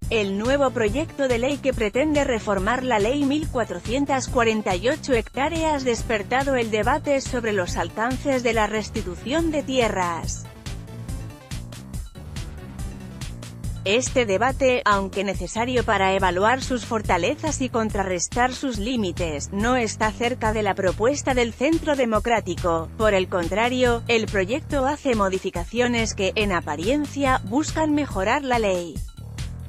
El nuevo proyecto de ley que pretende reformar la Ley 1448 hectáreas ha despertado el debate sobre los alcances de la restitución de tierras. Este debate, aunque necesario para evaluar sus fortalezas y contrarrestar sus límites, no está cerca de la propuesta del Centro Democrático. Por el contrario, el proyecto hace modificaciones que, en apariencia, buscan mejorar la ley.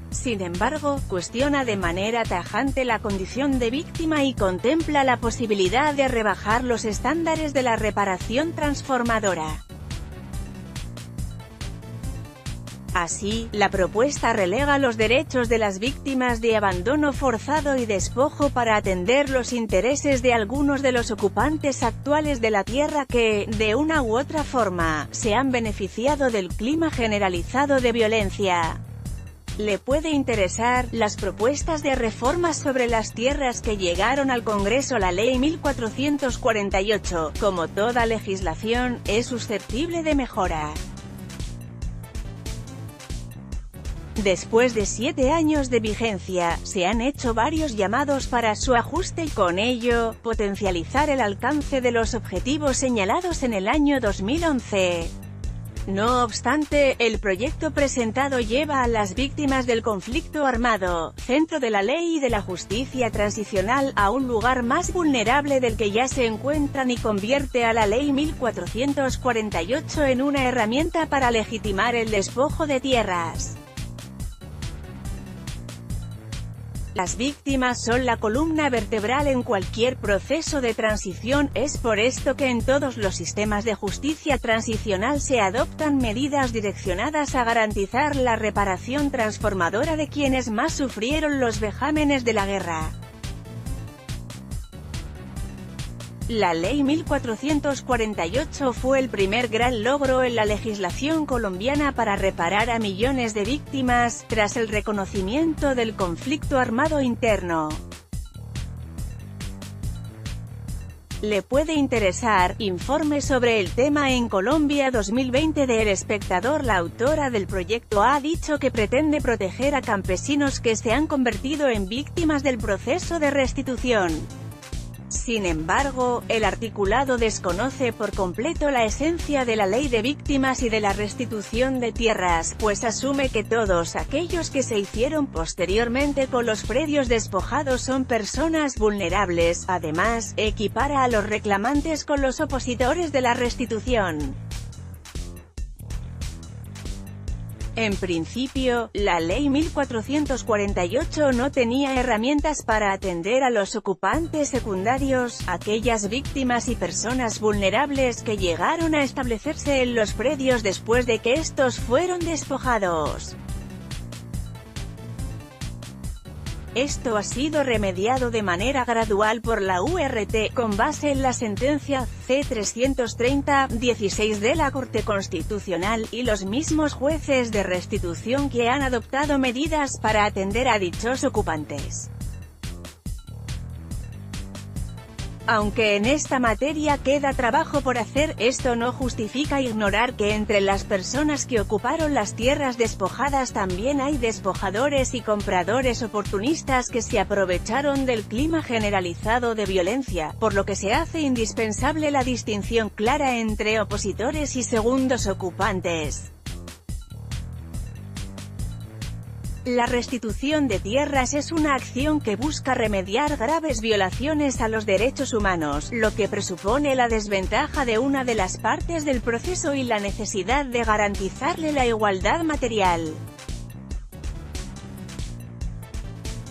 Sin embargo, cuestiona de manera tajante la condición de víctima y contempla la posibilidad de rebajar los estándares de la reparación transformadora. Así, la propuesta relega los derechos de las víctimas de abandono forzado y despojo para atender los intereses de algunos de los ocupantes actuales de la tierra que, de una u otra forma, se han beneficiado del clima generalizado de violencia. Le puede interesar las propuestas de reformas sobre las tierras que llegaron al Congreso. La Ley 1448, como toda legislación, es susceptible de mejora. Después de 7 años de vigencia, se han hecho varios llamados para su ajuste y, con ello, potencializar el alcance de los objetivos señalados en el año 2011. No obstante, el proyecto presentado lleva a las víctimas del conflicto armado, centro de la ley y de la justicia transicional, a un lugar más vulnerable del que ya se encuentran y convierte a la Ley 1448 en una herramienta para legitimar el despojo de tierras. Las víctimas son la columna vertebral en cualquier proceso de transición, es por esto que en todos los sistemas de justicia transicional se adoptan medidas direccionadas a garantizar la reparación transformadora de quienes más sufrieron los vejámenes de la guerra. La Ley 1448 fue el primer gran logro en la legislación colombiana para reparar a millones de víctimas, tras el reconocimiento del conflicto armado interno. Le puede interesar, informe sobre el tema en Colombia 2020 de El Espectador. La autora del proyecto ha dicho que pretende proteger a campesinos que se han convertido en víctimas del proceso de restitución. Sin embargo, el articulado desconoce por completo la esencia de la ley de víctimas y de la restitución de tierras, pues asume que todos aquellos que se hicieron posteriormente con los predios despojados son personas vulnerables. Además, equipara a los reclamantes con los opositores de la restitución. En principio, la Ley 1448 no tenía herramientas para atender a los ocupantes secundarios, aquellas víctimas y personas vulnerables que llegaron a establecerse en los predios después de que estos fueron despojados. Esto ha sido remediado de manera gradual por la URT, con base en la sentencia C-330/16 de la Corte Constitucional, y los mismos jueces de restitución que han adoptado medidas para atender a dichos ocupantes. Aunque en esta materia queda trabajo por hacer, esto no justifica ignorar que entre las personas que ocuparon las tierras despojadas también hay despojadores y compradores oportunistas que se aprovecharon del clima generalizado de violencia, por lo que se hace indispensable la distinción clara entre opositores y segundos ocupantes. La restitución de tierras es una acción que busca remediar graves violaciones a los derechos humanos, lo que presupone la desventaja de una de las partes del proceso y la necesidad de garantizarle la igualdad material.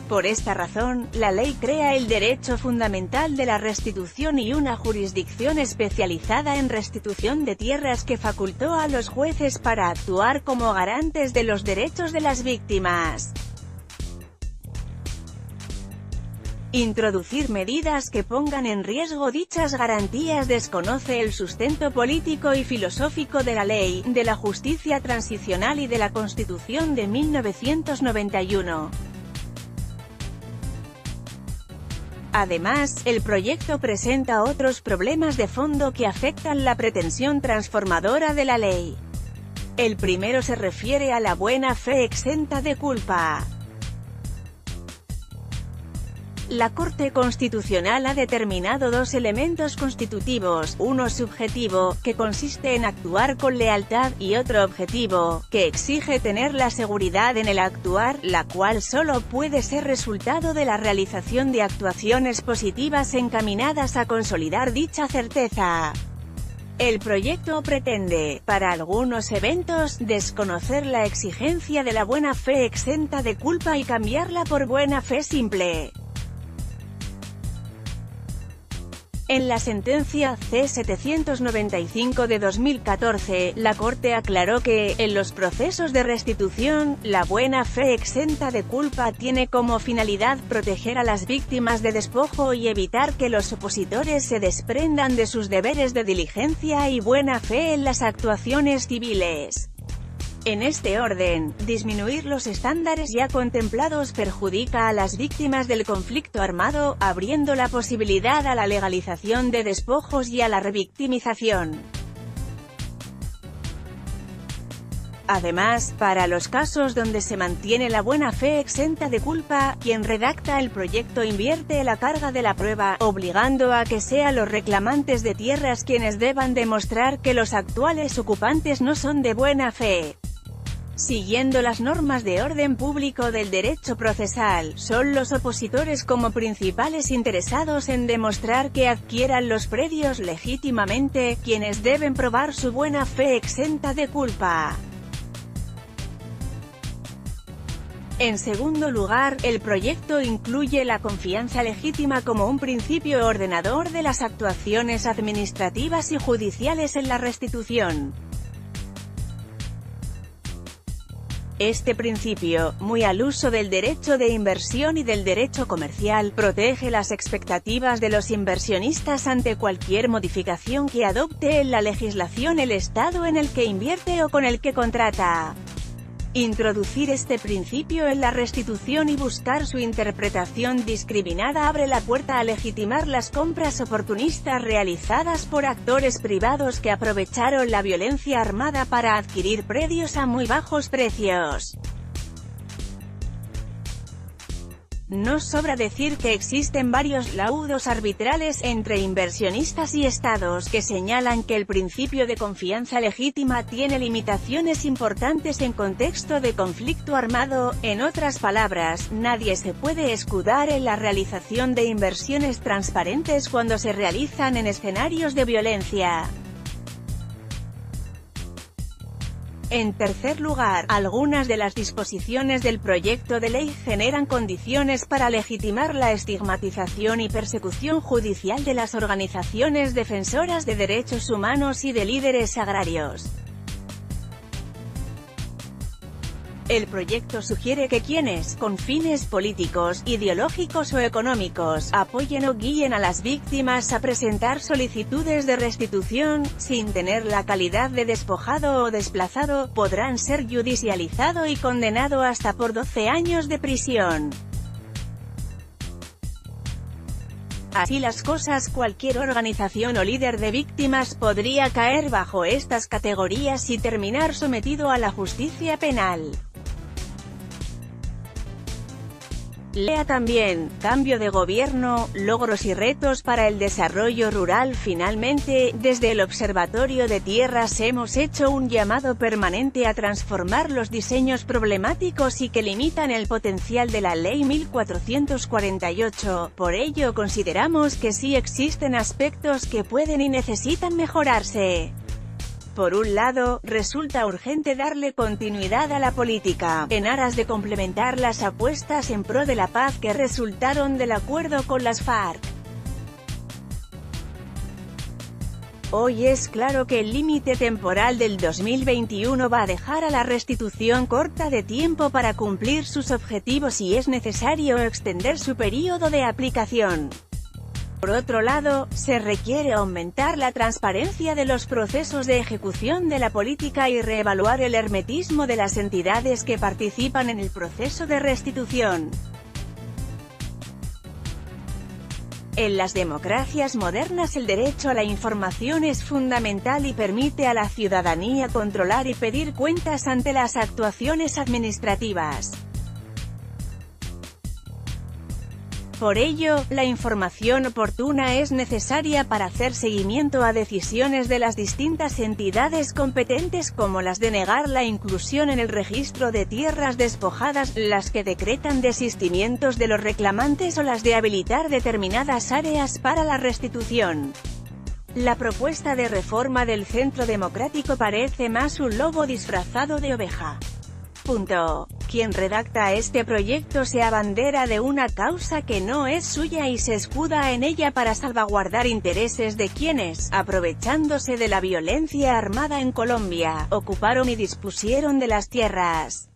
Por esta razón, la ley crea el derecho fundamental de la restitución y una jurisdicción especializada en restitución de tierras que facultó a los jueces para actuar como garantes de los derechos de las víctimas. Introducir medidas que pongan en riesgo dichas garantías desconoce el sustento político y filosófico de la ley, de la justicia transicional y de la Constitución de 1991. Además, el proyecto presenta otros problemas de fondo que afectan la pretensión transformadora de la ley. El primero se refiere a la buena fe exenta de culpa. La Corte Constitucional ha determinado dos elementos constitutivos, uno subjetivo, que consiste en actuar con lealtad, y otro objetivo, que exige tener la seguridad en el actuar, la cual solo puede ser resultado de la realización de actuaciones positivas encaminadas a consolidar dicha certeza. El proyecto pretende, para algunos eventos, desconocer la exigencia de la buena fe exenta de culpa y cambiarla por buena fe simple. En la sentencia C-795 de 2014, la Corte aclaró que, en los procesos de restitución, la buena fe exenta de culpa tiene como finalidad proteger a las víctimas de despojo y evitar que los opositores se desprendan de sus deberes de diligencia y buena fe en las actuaciones civiles. En este orden, disminuir los estándares ya contemplados perjudica a las víctimas del conflicto armado, abriendo la posibilidad a la legalización de despojos y a la revictimización. Además, para los casos donde se mantiene la buena fe exenta de culpa, quien redacta el proyecto invierte la carga de la prueba, obligando a que sean los reclamantes de tierras quienes deban demostrar que los actuales ocupantes no son de buena fe. Siguiendo las normas de orden público del derecho procesal, son los opositores como principales interesados en demostrar que adquieran los predios legítimamente, quienes deben probar su buena fe exenta de culpa. En segundo lugar, el proyecto incluye la confianza legítima como un principio ordenador de las actuaciones administrativas y judiciales en la restitución. Este principio, muy al uso del derecho de inversión y del derecho comercial, protege las expectativas de los inversionistas ante cualquier modificación que adopte en la legislación el Estado en el que invierte o con el que contrata. Introducir este principio en la restitución y buscar su interpretación discriminada abre la puerta a legitimar las compras oportunistas realizadas por actores privados que aprovecharon la violencia armada para adquirir predios a muy bajos precios. No sobra decir que existen varios laudos arbitrales entre inversionistas y estados que señalan que el principio de confianza legítima tiene limitaciones importantes en contexto de conflicto armado. En otras palabras, nadie se puede escudar en la realización de inversiones transparentes cuando se realizan en escenarios de violencia. En tercer lugar, algunas de las disposiciones del proyecto de ley generan condiciones para legitimar la estigmatización y persecución judicial de las organizaciones defensoras de derechos humanos y de líderes agrarios. El proyecto sugiere que quienes, con fines políticos, ideológicos o económicos, apoyen o guíen a las víctimas a presentar solicitudes de restitución, sin tener la calidad de despojado o desplazado, podrán ser judicializado y condenado hasta por 12 años de prisión. Así las cosas, cualquier organización o líder de víctimas podría caer bajo estas categorías y terminar sometido a la justicia penal. Lea también, cambio de gobierno, logros y retos para el desarrollo rural. Finalmente, desde el Observatorio de Tierras hemos hecho un llamado permanente a transformar los diseños problemáticos y que limitan el potencial de la Ley 1448, por ello consideramos que sí existen aspectos que pueden y necesitan mejorarse. Por un lado, resulta urgente darle continuidad a la política, en aras de complementar las apuestas en pro de la paz que resultaron del acuerdo con las FARC. Hoy es claro que el límite temporal del 2021 va a dejar a la restitución corta de tiempo para cumplir sus objetivos y es necesario extender su período de aplicación. Por otro lado, se requiere aumentar la transparencia de los procesos de ejecución de la política y reevaluar el hermetismo de las entidades que participan en el proceso de restitución. En las democracias modernas el derecho a la información es fundamental y permite a la ciudadanía controlar y pedir cuentas ante las actuaciones administrativas. Por ello, la información oportuna es necesaria para hacer seguimiento a decisiones de las distintas entidades competentes como las de negar la inclusión en el registro de tierras despojadas, las que decretan desistimientos de los reclamantes o las de habilitar determinadas áreas para la restitución. La propuesta de reforma del Centro Democrático parece más un lobo disfrazado de oveja. Quien redacta este proyecto se abandera de una causa que no es suya y se escuda en ella para salvaguardar intereses de quienes, aprovechándose de la violencia armada en Colombia, ocuparon y dispusieron de las tierras.